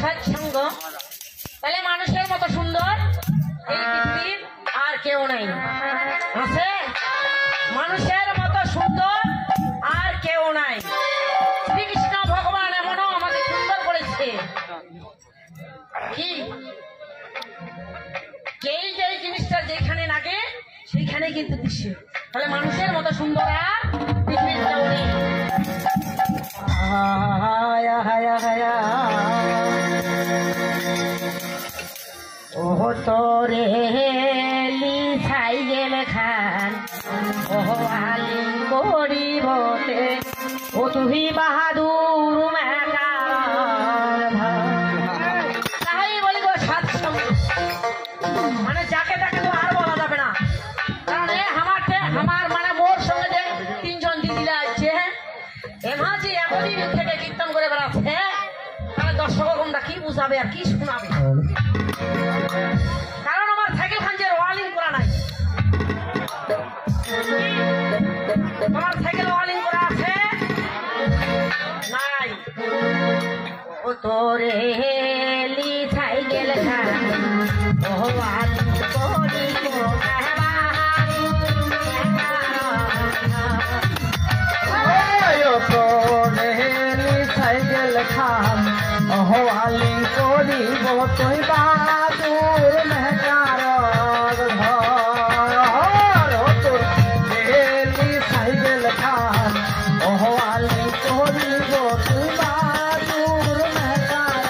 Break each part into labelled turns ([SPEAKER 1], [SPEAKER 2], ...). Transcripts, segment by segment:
[SPEAKER 1] সৎসঙ্গ, তাহলে মানুষের মতো সুন্দর এই পৃথিবীর আর কেউ নাই। আছে মানুষের মতো সুন্দর আর কেউ নাই। শ্রীকৃষ্ণ ভগবান এমনও আমাকে সুন্দর করেছে কি যেই যেই জিনিসটা যেখানে লাগে সেইখানে কিন্তু দিচ্ছে। তাহলে মানুষের মতো সুন্দর আর পৃথিবীর কেউ নেই। ওহ তোরে লিখাই গেলে খান ওহ আলিম করিবতে ও তুহি বাহাদুর তাই বলি গো সৎসঙ্গ, মানে যাকে তাকে তো আর বলা যাবে না। কারণ আমার মানে মোর সঙ্গে যে তিনজন দিদিরা আছে এমাজি এতদিন থেকে কীর্তন করে বেড়াচ্ছে, তাহলে দর্শকরা কি বুঝাবে আর কি শোনাবে? কারণ আমার সাইকেল খান যে ওয়ালিং করা নাই, আমার সাইকেল ওয়ালিং করা আছে নাই। ও তোরে লি সাইকেল খান ও ওয়ালিং করিব
[SPEAKER 2] খাম হওয়ালিং করিব তুই বাহাদুর মেহকার তোর ডেলি সাইকেল খাম হওয়ালিং করিব তুই বাহাদুর মেহকার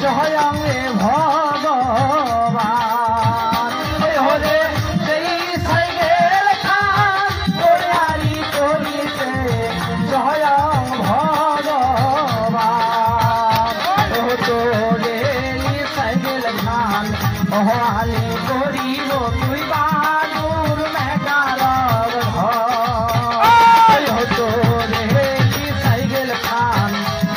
[SPEAKER 2] স্বয়ং ভগবান হরে সেই সাইকেল খান তৈয়ারি করিতে স্বয়ং ভগবান তোরে সাইকেল খান অহালি করিব তুই বাদুর মেকার তোরে সাইকেল খান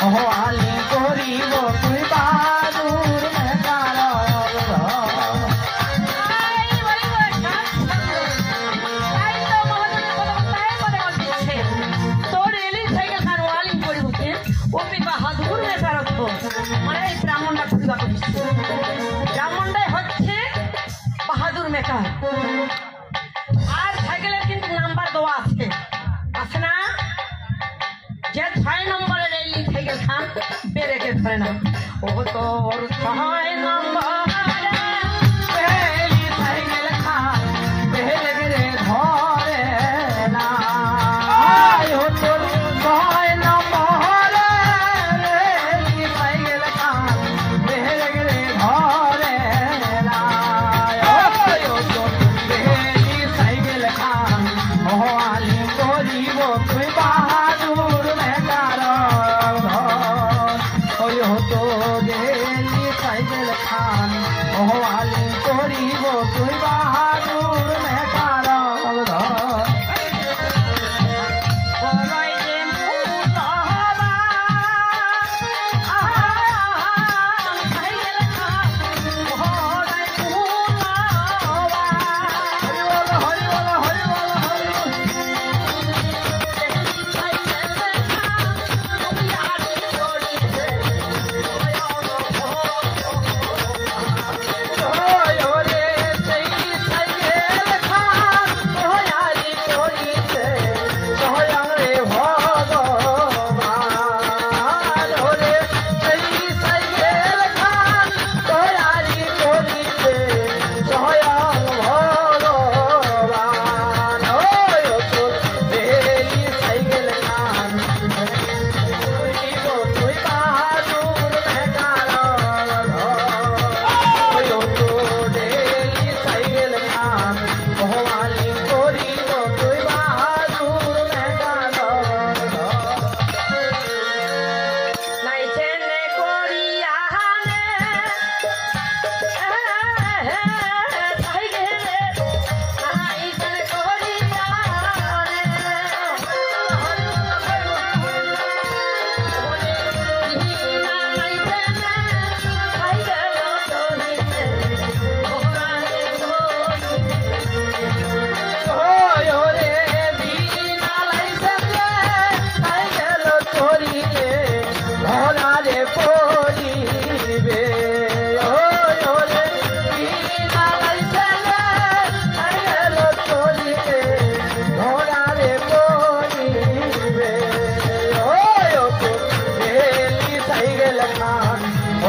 [SPEAKER 2] অহালি করিব তুই বাদুর মেকার
[SPEAKER 1] ব্রাহ্মণটাই হচ্ছে বাহাদুর মেকার। আর সাইকেলের কিন্তু নাম্বার দেওয়া আছে, আছে না? যে 6 নম্বরের এই সাইকেল খান বেরেকে ধরে না, ও তোর 6 নম্বর
[SPEAKER 2] সাইকেল খান বেরেকে ধরে না তোর 6 নম্বরে সাইকেল খান বেরেকে ধরে না সাইকেল খান হওয়ালি করিব তুই বাহাদুর মেকার ওই হতো গেলি সাইকেল খান হওয়ালি করিব তুই বাহাদুর মেকার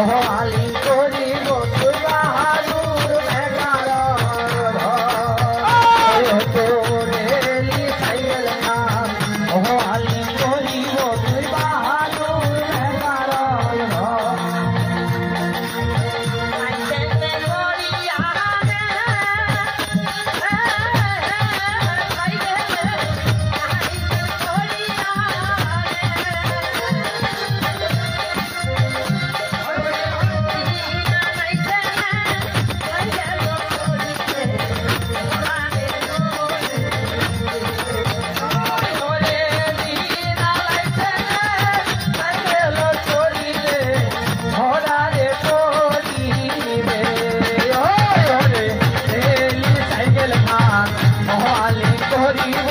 [SPEAKER 2] হওয়ালি করিব তুই বাহাদুর মেকার তোরেলি সাইকেল খান হওয়ালি করিব তুই বাহাদুর মেকার হওয়ালি করিব